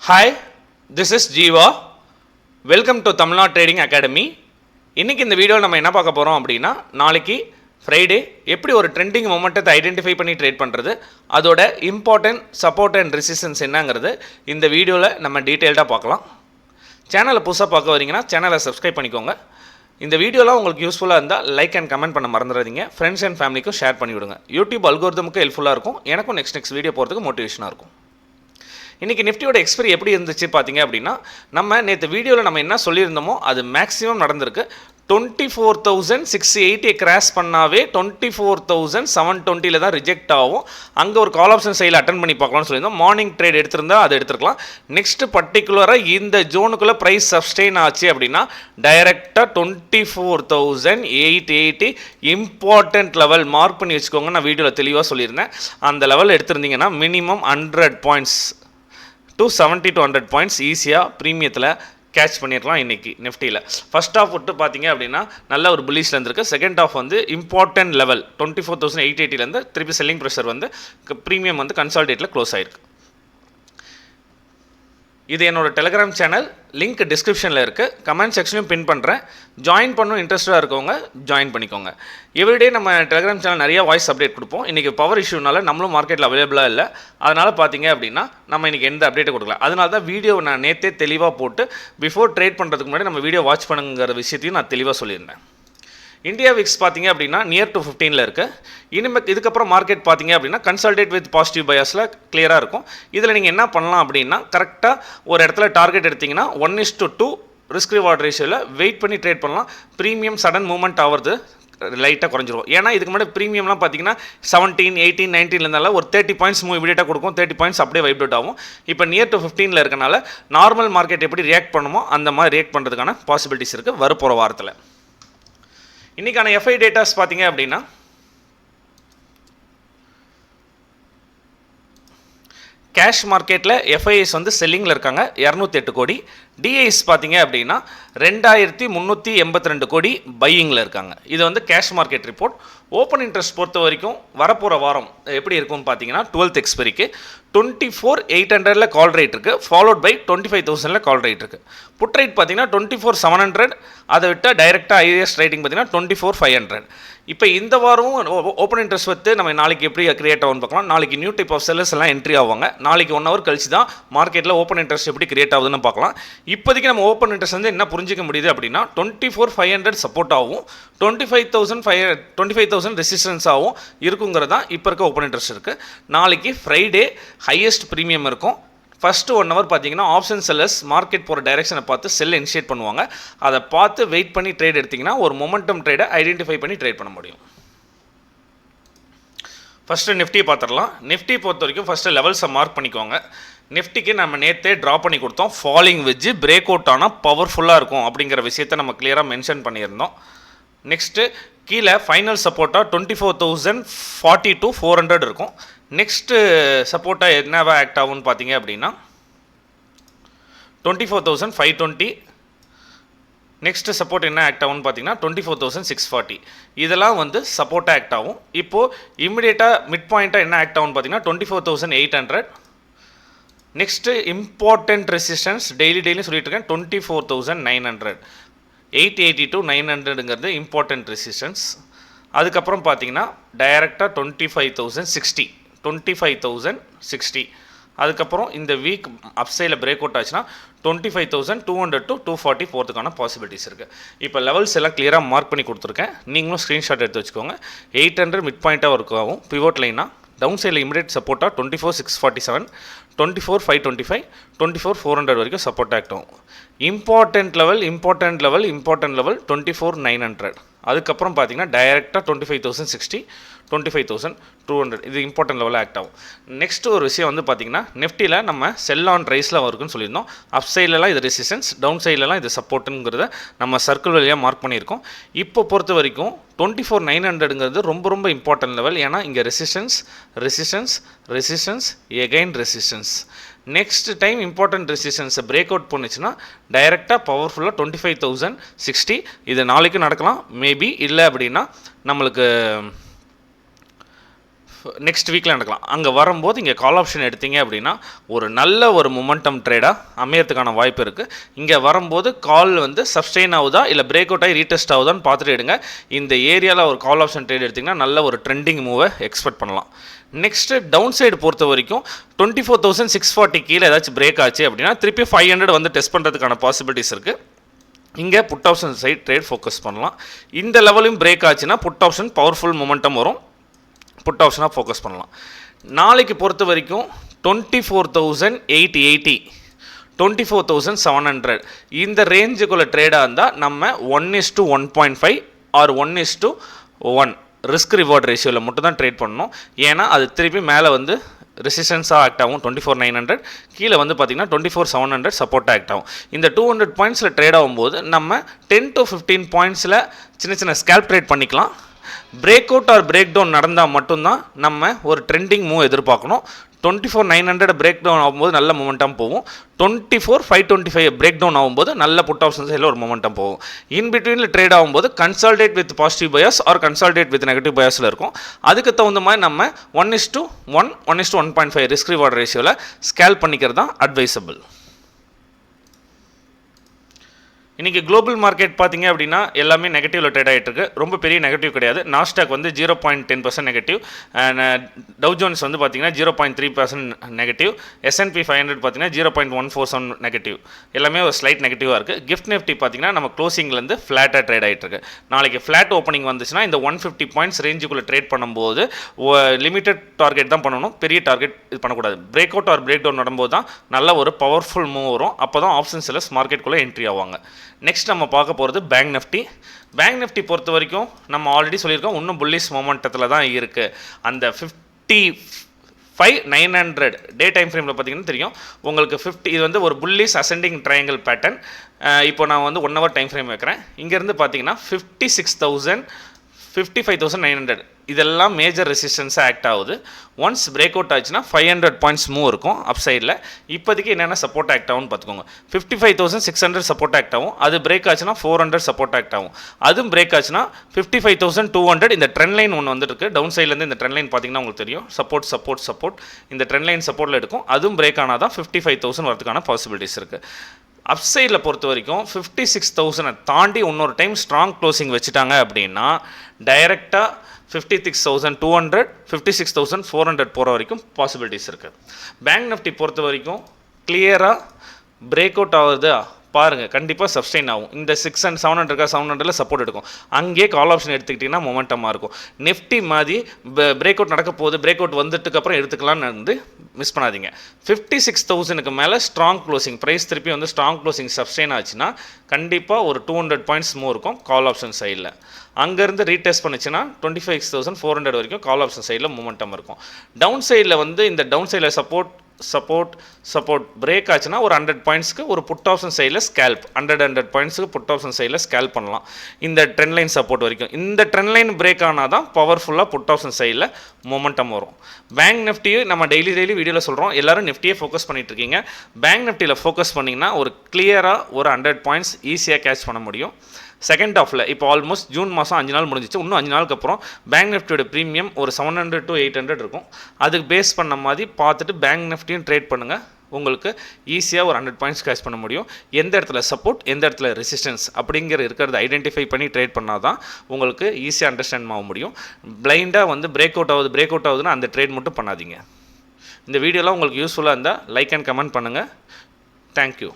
Hi, this is Jeeva. Welcome to Tamil Nadu trading academy. இன்றைக்கி இந்த வீடியோவில் நம்ம என்ன பார்க்க போகிறோம் அப்படின்னா, நாளைக்கு ஃப்ரைடே எப்படி ஒரு ட்ரெண்டிங் மொமெண்ட்டத்தை ஐடென்டிஃபை பண்ணி ட்ரேட் பண்ணுறது, அதோட இம்பார்ட்டன்ட் சப்போர்ட் அண்ட் ரெசிஸ்டன்ஸ் என்னங்கிறது இந்த வீடியோவில் நம்ம டீட்டெயில்டாக பார்க்கலாம். சேனலை புதுசாக பார்க்க வரீங்கன்னா சேனலை சப்ஸ்கிரைப் பண்ணிக்கோங்க. இந்த வீடியோலாம் உங்களுக்கு யூஸ்ஃபுல்லாக இருந்தால் லைக் அண்ட் கமெண்ட் பண்ண மறந்துடாதீங்க. ஃப்ரெண்ட்ஸ் அண்ட் ஃபேமிலிக்கும் ஷேர் பண்ணி விடுங்க. யூடியூப் அல்கோரிதமுக்கு ஹெல்ப்ஃபுல்லாக இருக்கும், எனக்கும் நெக்ஸ்ட் வீடியோ போகிறதுக்கு மோட்டிவேஷனாக இருக்கும். இன்றைக்கி நிஃப்டியோட எக்ஸ்பைரி எப்படி இருந்துச்சு பார்த்தீங்க அப்படின்னா, நம்ம நேற்று வீடியோவில் நம்ம என்ன சொல்லியிருந்தோமோ அது மேக்ஸிமம் நடந்திருக்கு. 24,680 கிராஸ் பண்ணாவே 24,720 தான் ரிஜெக்ட் ஆகும். அங்கே ஒரு கால் ஆப்ஷன் சைடில் அட்டன் பண்ணி பார்க்கலாம்னு சொல்லியிருந்தோம். மார்னிங் ட்ரேட் எடுத்திருந்தால் அதை எடுத்துருக்கலாம். நெக்ஸ்ட் பர்டிகுலராக இந்த ஜோனுக்குள்ளே ப்ரைஸ் சப்ஸ்டெயின் ஆச்சு அப்படின்னா டைரெக்டாக 24,880 இம்பார்ட்டன்ட் லெவல் மார்க் பண்ணி வச்சுக்கோங்க. நான் வீடியோவில் தெளிவாக சொல்லியிருந்தேன். அந்த லெவல் எடுத்திருந்தீங்கன்னா minimum 100 points to 70 to 100 points ஈஸியாக ப்ரீமியத்தில் கேட்ச் பண்ணிடலாம். இன்றைக்கி நிஃப்டியில் ஃபஸ்ட் ஆஃப் விட்டு பார்த்தீங்க அப்படின்னா நல்ல ஒரு புல்லிஷில் இருந்திருக்கு. செகண்ட் ஆஃப் வந்து இம்பார்ட்டன்ட் லெவல் 24,880 திருப்பி செல்லிங் ப்ரெஷர் வந்து ப்ரீமியம் வந்து கன்சால்டேட்டில் க்ளோஸ் ஆகிருக்கு. இது என்னோடய டெலிகிராம் சேனல், லிங்க் டிஸ்கிரிப்ஷனில் இருக்குது. கமெண்ட் செக்ஷனையும் பின் பண்ணுறேன். ஜாயின் பண்ணணும் இன்ட்ரெஸ்ட்டாக இருக்கவங்க ஜாயின் பண்ணிக்கோங்க. எவ்ரிடே நம்ம டெலிகிராம் சேனல் நிறையா வாய்ஸ் அப்டேட் கொடுப்போம். இன்றைக்கி பவர் இஷ்யூனால நம்மளும் மார்க்கெட்டில் அவைலபிளாக இல்லை. அதனால் பார்த்தீங்க அப்படின்னா நம்ம இன்றைக்கி எந்த அப்டேட்டை கொடுக்கல. அதனால தான் வீடியோ நான் நேற்றே தெளிவாக போட்டு பிஃபோர் ட்ரேட் பண்ணுறதுக்கு முன்னாடி நம்ம வீடியோ வாட்ச் பண்ணுங்கிற விஷயத்தையும் நான் தெளிவாக சொல்லியிருந்தேன். இந்தியா விக்ஸ் பார்த்தீங்க அப்படின்னா நியர் டு 15 இருக்குது. இனிமேல் இதுக்கப்புறம் மார்க்கெட் பார்த்தீங்க அப்படின்னா கன்சல்டேட் வித் பாசிட்டிவ் பயாஸில் கிளியராக இருக்கும். இதில் நீங்கள் என்ன பண்ணலாம் அப்படின்னா, கரெக்டாக ஒரு இடத்துல டார்கெட் எடுத்திங்கன்னா 1:2 ரிஸ்க் ரிவார்ட் ரேஷியோவில் வெயிட் பண்ணி ட்ரேட் பண்ணலாம். ப்ரீமியம் சடன் மூவ்மெண்ட் ஆகிறது லைட்டாக குறைஞ்சிரும். ஏன்னா இதுக்கு முன்னாடி ப்ரீமியம்லாம் பார்த்தீங்கன்னா 17, 18, 19 இருந்தாலும் ஒரு 30 பாயிண்ட்ஸ் மூவ் இமீடியட்டாக கொடுக்கும். 30 பாயிண்ட்ஸ் அப்படியே வைப்ரேட் ஆகும். இப்போ நியர் டு 15 இருக்கனால நார்மல் மார்க்கெட் எப்படி ரியாக்ட் பண்ணுமோ அந்த மாதிரி ரியாக்ட் பண்ணுறதுக்கான பாசிபிலிட்டிஸ் இருக்குது வரப்போகிற வாரத்தில். இன்றைக்கான எஃப்ஐ டேட்டாஸ் பார்த்தீங்க அப்படின்னா, கேஷ் மார்க்கெட்டில் எஃப்ஐஎஸ் வந்து செல்லிங்கில் இருக்காங்க 208 கோடி. டிஐஎஸ் பார்த்தீங்க அப்படின்னா 2,382 கோடி பையிங்கில் இருக்காங்க. இது வந்து cash market report. Open interest பொறுத்த வரைக்கும் வரப்போகிற வாரம் எப்படி இருக்கும்னு பார்த்தீங்கன்னா, 12th எக்ஸ்பைரிக்கு 24,800 கால் ரேட் இருக்குது, ஃபாலோட் பை 25,000 கால் ரேட் இருக்குது. புட் ரேட் பார்த்தீங்கன்னா 24,700. அதை விட்டால் டைரெக்டாக ஐஏஎஸ் ரேட்டிங் பார்த்தீங்கன்னா 24,500. இப்போ இந்த வாரம் ஓப்பன் இன்ட்ரெஸ்ட் வந்து நம்ம நாளைக்கு எப்படி கிரியேட் ஆகும்னு பார்க்கலாம். நாளைக்கு நியூ டைப் ஆஃப் செல்லர்ஸ் எல்லாம் என்ட்ரி ஆவாங்க. நாளைக்கு 1 hour கழிச்சு தான் மார்க்கெட்டில் ஓப்பன் இன்ட்ரெஸ்ட் எப்படி கிரியேட் ஆகுதுன்னு பார்க்கலாம். இப்போதைக்கு நம்ம ஓப்பன் இன்ட்ரெஸ்ட் வந்து என்ன புரிஞ்சிக்க முடியுது அப்படின்னா, 24,500 சப்போர்ட் ஆகும், 25,000 ரெசிஸ்டன்ஸ் ஆகும் இருக்குங்கிறது தான் இப்போ இருக்க ஓப்பன் இன்ட்ரெஸ்ட் இருக்குது. நாளைக்கு ஃப்ரைடே ஹையஸ்ட் ப்ரீமியம் இருக்கும். ஃபஸ்ட்டு 1 hour பார்த்தீங்கன்னா ஆப்ஷன் செல்லர்ஸ் மார்க்கெட் போகிற டைரெக்ஷனை பார்த்து செல் இனிஷியேட் பண்ணுவாங்க. அதை பார்த்து வெயிட் பண்ணி ட்ரேட் எடுத்திங்கன்னா ஒரு மொமெண்டம் ட்ரேடை ஐடென்டிஃபை பண்ணி ட்ரேட் பண்ண முடியும். ஃபஸ்ட்டு நிஃப்டி பார்த்துடலாம். நிஃப்டி பொறுத்த வரைக்கும் ஃபஸ்ட்டு லெவல்ஸை மார்க் பண்ணிக்கோங்க. நிஃப்டிக்கு நம்ம நேற்றே ட்ரா பண்ணி கொடுத்தோம். ஃபாலிங் வெஜ்ஜு பிரேக் அவுட் ஆனால் பவர்ஃபுல்லாக இருக்கும் அப்படிங்கிற விஷயத்தை நம்ம கிளியராக மென்ஷன் பண்ணியிருந்தோம். நெக்ஸ்ட்டு கீழே ஃபைனல் சப்போர்ட்டாக 24,040 to 400 இருக்கும். நெக்ஸ்ட்டு சப்போர்ட்டாக என்னவா ஆக்ட் ஆகும்னு பார்த்தீங்க அப்படின்னா 24,520. நெக்ஸ்ட்டு சப்போர்ட் என்ன ஆக்ட் ஆகும்னு பார்த்தீங்கன்னா 24,640. இதெல்லாம் வந்து சப்போர்ட்டாக ஆக்ட் ஆகும். இப்போது இம்மிடியேட்டாக மிட் பாயிண்ட்டாக என்ன ஆக்ட் ஆகும்னு பார்த்தீங்கன்னா 24,800. நெக்ஸ்ட்டு இம்பார்ட்டன்ட் ரெசிஸ்டன்ஸ் டெய்லி சொல்லிட்டு இருக்கேன் 24,900. 880 to 900ங்கிறது இம்பார்ட்டன்ட் ரெசிஸ்டன்ஸ். அதுக்கப்புறம் பார்த்தீங்கன்னா டைரெக்டாக 25,060. அதுக்கப்புறம் இந்த வீக் அப்சைடில் பிரேக் அவுட் ஆச்சுன்னா 25,200 to 240 போகிறதுக்கான பாசிபிலிட்டிஸ் இருக்குது. இப்போ லெவல்ஸ் எல்லாம் கிளியராக மார்க் பண்ணி கொடுத்துருக்கேன். நீங்களும் ஸ்க்ரீன்ஷாட் எடுத்து வச்சுக்கோங்க. 800 மிட் பாயிண்ட்டாக ஒர்க் ஆகும். பிவோட் லைனாக டவுன் சைடில் இமிடியேட் சப்போர்ட்டாக 24,647, 24,525, 24,400 வரைக்கும் சப்போர்ட் ஆக்ட் ஆகும். Important level 24,900. அதுக்கப்புறம் பார்த்தீங்கன்னா டைரெக்டாக 25,060, 25,200 இது இம்பார்ட்டன்ட் லெவலில் ஆக்ட் ஆகும். நெக்ஸ்ட்டு ஒரு விஷயம் வந்து பார்த்தீங்கன்னா, நிஃப்டியில் நம்ம செல் ஆன் ரைஸில் வருக்குன்னு சொல்லியிருந்தோம். அப் சைட்லலாம் இது ரெசிஸ்டன்ஸ், டவுன் சைட்லலாம் இது சப்போர்ட்டுங்கிறத நம்ம சர்க்கிள் வழியாக மார்க் பண்ணியிருக்கோம். இப்போ பொறுத்த வரைக்கும் 24,900ங்கிறது ரொம்ப இம்பார்ட்டன்ட் லெவல். ஏன்னா இங்கே resistance again resistance. Next time important ரெசிஸ்டன்ஸை பிரேக் அவுட் பண்ணிச்சுன்னா டைரெக்டாக பவர்ஃபுல்லாக 25,060. இது நாளைக்கு நடக்கலாம் மேபி. இல்லை அப்படின்னா நம்மளுக்கு நெக்ஸ்ட் வீக்கில் நடக்கலாம். அங்கே வரும்போது இங்கே கால் ஆப்ஷன் எடுத்தீங்க அப்படின்னா ஒரு நல்ல ஒரு மொமெண்டம் ட்ரேடாக அமையறதுக்கான வாய்ப்பு இருக்குது. இங்கே வரும்போது கால் வந்து சப்ஸ்டெயின் ஆகுதா இல்லை பிரேக் அவுட் ஆகி ரீடெஸ்ட் ஆகுதான்னு பார்த்துட்டு எடுங்க. இந்த ஏரியாவில் ஒரு கால் ஆப்ஷன் ட்ரேட் எடுத்திங்கன்னா நல்ல ஒரு ட்ரெண்டிங் மூவை எக்ஸ்பெக்ட் பண்ணலாம். நெக்ஸ்ட்டு டவுன் சைடு பொறுத்த வரைக்கும் 24,640 கீழே ஏதாச்சும் பிரேக் ஆச்சு அப்படின்னா திருப்பி 500 வந்து டெஸ்ட் பண்ணுறதுக்கான பாசிபிலிட்டிஸ் இருக்குது. இங்கே put option side trade focus பண்ணலாம். இந்த லெவலையும் பிரேக் ஆச்சுன்னா புட் ஆப்ஷன் பவர்ஃபுல் மொமெண்டம் வரும், புட் ஆப்ஷனாக ஃபோக்கஸ் பண்ணலாம். நாளைக்கு பொறுத்த வரைக்கும் 24,880 24,700 இந்த ரேஞ்சுக்குள்ளே ட்ரேடாக இருந்தால் நம்ம 1:1.5 ஆர் 1:1 ரிஸ்க் ரிவார்ட் ரேஷியோவில் மட்டும் தான் ட்ரேட் பண்ணணும். ஏன்னா அது திருப்பி மேலே வந்து ரெசிஸ்டன்ஸாக ஆக்ட் ஆகும் 24,900, கீழே வந்து பார்த்திங்கன்னா 24,700 சப்போர்ட் ஆக்ட் ஆகும். இந்த 200 பாயிண்ட்ஸில் ட்ரேட் ஆகும்போது நம்ம 10 to 15 பாயிண்ட்ஸில் சின்ன ஸ்கேல்ப் ட்ரேட் பண்ணிக்கலாம். Break out or break down நடந்தால் மட்டும்தான் நம்ம ஒரு ட்ரெண்டிங் மூவ் எதிர்பார்க்கணும். 24,900 பிரேக் டவுன் ஆகும்போது நல்ல மொமெண்டம் போகும். 24,525 பிரேக் டவுன் ஆகும்போது நல்ல புட் ஆப்ஷன் சைடில் ஒரு மொமெண்டம் போகும். இன் பிட்வீனில் ட்ரேட் ஆகும்போது consolidate with positive bias or consolidate with negative பயாஸில் இருக்கும். அதுக்கு தகுந்த மாதிரி நம்ம 1:1 1:1.5 ரிஸ்க் ரிவார்ட் ரேஷியோவில் ஸ்கேல் பண்ணிக்கிறது தான் அட்வைசபிள். இன்றைக்கி குளோபல் மார்க்கெட் பார்த்திங்க அப்படின்னா எல்லாமே நெகட்டிவில் ட்ரேட் ஆகிட்டு இருக்கு. ரொம்ப பெரிய நெகட்டிவ் கிடையாது. நாஸ்டாக் வந்து 0.10% நெகட்டிவ், டவ் ஜோன்ஸ் வந்து பார்த்திங்கன்னா 0.3% நெகட்டிவ், S&P 500 பார்த்திங்கன்னா 0.147 நெகட்டிவ், எல்லாமே ஒரு ஸ்லைட் நெகட்டிவாக இருக்குது. கிஃப்ட் நிஃப்டி பார்த்திங்கன்னா நம்ம க்ளோசிங்லேருந்து ஃப்ளாட்டாக ட்ரேட் ஆகிட்டு இருக்கு. நாளைக்கு ஃப்ளாட் ஓப்பனிங் வந்துச்சுன்னா இந்த 150 பாயிண்ட்ஸ் ரேஞ்சுக்குள்ளே ட்ரேட் பண்ணும்போது லிமிட்டட் டார்கெட் தான் பண்ணணும், பெரிய டார்கெட் இது பண்ணக்கூடாது. Break out or break down நடக்கும்போது தான் நல்ல ஒரு பவர்ஃபுல் மூவ் வரும். அப்போ தான் ஆப்ஷன் செல்லர்ஸ் மார்க்கெட்டுக்குள்ளே என்ட்ரி ஆவாங்க. நெக்ஸ்ட் நம்ம பார்க்க போகிறது பேங்க் நிஃப்டி. பேங்க் நிஃப்டி பொறுத்த வரைக்கும் நம்ம ஆல்ரெடி சொல்லியிருக்கோம், இன்னும் புல்லிஷ் மொமெண்டத்தில் தான் இருக்குது. அந்த 55,900 டே டைம் ஃப்ரேமில் பார்த்தீங்கன்னா தெரியும் உங்களுக்கு 50 இது வந்து ஒரு புல்லிஷ் அசெண்டிங் ட்ரையாங்கிள் பேட்டர்ன். இப்போ நான் வந்து 1 hour டைம் ஃப்ரேம் வைக்கிறேன். இங்கேருந்து பார்த்தீங்கன்னா 56,000 55,900 இதெல்லாம் மேஜர் ரெசிஸ்டன்ஸாக ஆக்ட் ஆகுது. ஒன்ஸ் பிரேக் அவுட் ஆச்சுன்னா 500 பாயிண்ட்ஸ் மூவ் இருக்கும் அப் சைடில். இப்போதைக்கு என்னென்ன சப்போர்ட் ஆக்ட் ஆகும்னு பார்த்துக்கோங்க. 55,600 சப்போர்ட் ஆக்ட் ஆகும். அது பிரேக் ஆச்சுன்னா 400 சப்போர்ட் ஆக்ட் ஆகும். அதுவும் பிரேக் ஆச்சுன்னா 55,200 இந்த ட்ரெண்ட் லைன் ஒன்று வந்துருக்கு. டவுன் சைட்லேருந்து இந்த ட்ரெண்ட் லைன் பார்த்தீங்கன்னா உங்களுக்கு தெரியும், சப்போர்ட் இந்த ட்ரெண்ட் லைன் சப்போர்ட்டில் எடுக்கும். அதுவும் பிரேக் ஆனால் தான் 55,000 வரதுக்கான பாசிபிலிட்டிஸ் இருக்குது. அப்சைடில் பொறுத்த வரைக்கும் 56,000 தாண்டி இன்னொரு டைம் ஸ்ட்ராங் க்ளோசிங் வச்சுட்டாங்க அப்படின்னா டைரெக்டாக 56,200 56,400 போகிற வரைக்கும் பாசிபிலிட்டிஸ் இருக்குது. பேங்க் நிஃப்டி பொறுத்த வரைக்கும் கிளியராக பிரேக் அவுட் ஆகுது பாருங்கள், கண்டிப்பாக சப்ஸ்டெயின் ஆகும். இந்த 600 700 700 சப்போர்ட் எடுக்கும். அங்கேயே கால் ஆப்ஷன் எடுத்துக்கிட்டிங்கன்னா மொமெண்டமாக இருக்கும். நிஃப்டி மாதிரி பிரேக் அவுட் நடக்க போகுது, பிரேக் அவுட் வந்துட்டுக்கப்புறம் எடுத்துக்கலாம்னு வந்து மிஸ் பண்ணாதீங்க. 56,000க்கு மேலே ஸ்ட்ராங் க்ளோசிங் ப்ரைஸ் திருப்பி வந்து ஸ்ட்ராங் க்ளோசிங் சப்ஸ்டெயின் ஆச்சுன்னா கண்டிப்பாக ஒரு 200 பாயிண்ட்ஸ் மூவ் இருக்கும் கால் ஆப்ஷன் சைடில். அங்கேருந்து ரீடெஸ்ட் பண்ணிச்சுன்னா 25,400 வரைக்கும் கால் ஆப்ஷன் சைடில் மூமெண்டம் இருக்கும். டவுன் சைடில் வந்து இந்த டவுன் சைடில் சப்போர்ட் பிரேக் ஆச்சுன்னா ஒரு 100 பாயிண்ட்ஸ்க்கு ஒரு புட் ஆப்ஷன் சைடில் ஸ்கேல்ப் 100 பாயிண்ட்ஸுக்கு புட் ஆப்ஷன் சைடில் ஸ்கேல்ப் பண்ணலாம். இந்த ட்ரெண்ட் லைன் சப்போர்ட் வரைக்கும் இந்த ட்ரெண்ட் லைன் பிரேக் ஆனால் தான் பவர்ஃபுல்லாக புட் ஆப்ஷன் சைடில் மொமெண்டம் வரும். பேங்க் நிஃப்டியும் நம்ம டெய்லி வீடியோவில் சொல்கிறோம், எல்லோரும் நிஃப்டியே ஃபோக்கஸ் பண்ணிட்டு இருக்கீங்க. பேங்க் நிஃப்டியில் ஃபோக்கஸ் பண்ணிங்கன்னா ஒரு கிளியராக ஒரு 100 பாயிண்ட்ஸ் ஈஸியாக கேட்ச் பண்ண முடியும். செகண்ட் ஹாஃபில் இப்போ ஆல்மோஸ்ட் ஜூன் மாதம் 5 நாள் முடிஞ்சிச்சு. இன்னும் 5 நாளுக்கு அப்புறம் பேங்க் நிஃப்டியோட ப்ரீமியம் ஒரு 700 to 800 இருக்கும். அதுக்கு பேஸ் பண்ண மாதிரி பார்த்துட்டு பேங்க் நிஃப்டியும் ட்ரேட் பண்ணுங்கள். உங்களுக்கு ஈஸியாக ஒரு 100 பாயிண்ட்ஸ் கேஷ் பண்ண முடியும். எந்த இடத்துல சப்போர்ட் எந்த இடத்துல ரெசிஸ்டன்ஸ் இருக்கிறத ஐடென்டிஃபை பண்ணி ட்ரேட் பண்ணால் தான் உங்களுக்கு ஈஸியாக அண்டர்ஸ்டாண்ட் ஆக முடியும். பிளைண்டாக வந்து பிரேக் அவுட் ஆகுதுன்னா அந்த ட்ரேட் மட்டும் பண்ணாதீங்க. இந்த வீடியோலாம் உங்களுக்கு யூஸ்ஃபுல்லாக இருந்தால் லைக் அண்ட் கமெண்ட் பண்ணுங்கள். தேங்க்யூ.